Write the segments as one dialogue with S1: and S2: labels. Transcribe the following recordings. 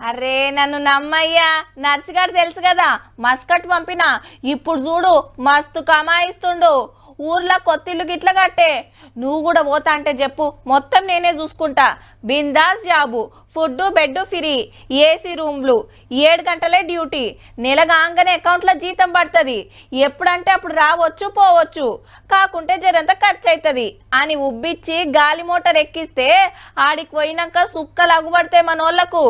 S1: అరే నన్ను నమ్మయ్యా, నర్సిగాడు తెలుసు కదా, మస్కట్ పంపిన. ఇప్పుడు చూడు మస్తు కమాయిస్తుండు. ఊర్లో కొత్తిల్లు గిట్ల కట్టే. నువ్వు కూడా పోతా అంటే చెప్పు, మొత్తం నేనే చూసుకుంటా. Bindaas job, food bed free, AC రూమ్లు, 7 గంటలే డ్యూటీ, నెల కాగానే అకౌంట్లో జీతం పడుతుంది. ఎప్పుడంటే అప్పుడు రావచ్చు పోవచ్చు, కాకుంటే జరంత ఖర్చు అవుతుంది అని ఉబ్బిచ్చి గాలి మోటార్ ఎక్కిస్తే ఆడికి పోయినాక సుక్కలు అగుపడతాయి మనోళ్లకు.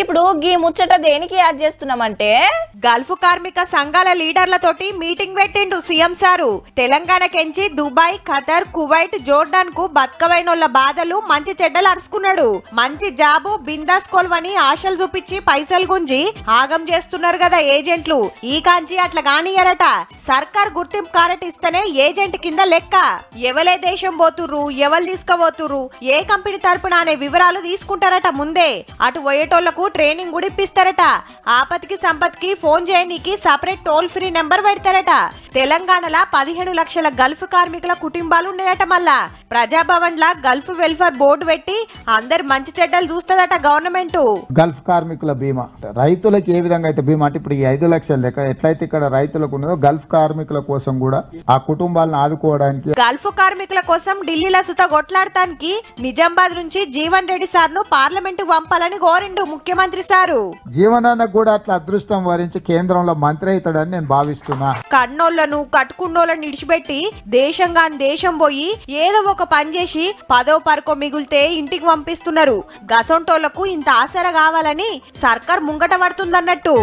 S1: ఇప్పుడు గీ ముచ్చట దేనికి యాడ్ చేస్తున్నామంటే,
S2: గల్ఫ్ కార్మిక సంఘాల లీడర్లతోటి మీటింగ్ పెట్టిండు సీఎం సారు. తెలంగాణకెంచి దుబాయ్, ఖతర్, కువైట్, జోర్డాన్ కు బతకవైనోళ్ల బాధలు మంచి చెడ్డలు అరుచుకున్నాడు. మంచి జాబు బిందాస్ కోల్వని ఆశలు చూపించి పైసలు గుంజి ఆగం చేస్తున్నారు కదా ఏజెంట్లు. ఈ కాంచి అట్లా కానియరట. సర్కార్ గుర్తింపు కార్డు ఇస్తేనే ఏజెంట్ కింద లెక్క. ఎవలే దేశం పోతుర్రు, ఎవరు తీసుకుపోతుర్రు, ఏ కంపెనీ తరపున అనే వివరాలు తీసుకుంటారట ముందే. అటు పోయేటోళ్లకు ట్రైనింగ్ కూడా ఇప్పిస్తారట. ఆపత్కి సంపత్కి ఫోన్ చేయనీకి సపరేట్ టోల్ ఫ్రీ నెంబర్ పెడతారట. తెలంగాణలో 15 లక్షల గల్ఫ్ కార్మికుల కుటుంబాలు ఉన్నాయట. మళ్ళా ప్రజాభవన్ లా గల్ఫ్ వెల్ఫేర్ బోర్డు పెట్టి అందరు మంచి చెడ్డలు చూస్తుందట గవర్నమెంట్.
S3: గల్ఫ్ కార్మికుల బీమా రైతులకు ఏ విధంగా అయితే బీమా అంటే ఇప్పుడు ఈ 5 లక్షల లెక్క ఎట్లయితే ఇక్కడ రైతులకు ఉన్నదో గల్ఫ్ కార్మికుల కోసం కూడా ఆ కుటుంబాలను ఆదుకోవడానికి,
S2: గల్ఫ్ కార్మికుల కోసం ఢిల్లీలో సుత కొట్లాడటానికి నిజామాబాద్ నుంచి జీవన్ రెడ్డి సార్ ను పార్లమెంట్ పంపాలని కోరిండు ముఖ్యమంత్రి సారు.
S3: జీవనానికి కూడా అట్లా అదృష్టం వరించి కేంద్రంలో మంత్రి అవుతాడని నేను భావిస్తున్నా.
S2: కన్నోళ్లను కట్టుకున్నోళ్ళని ఇడిచిపెట్టి దేశం పోయి ఏదో ఒక పని చేసి 10వ పరకో మిగులితే ఇంటికి పంపిస్తున్నారు. గసంటోళ్లకు ఇంత ఆసర కావాలని సర్కార్ ముంగట పడుతుందన్నట్టు.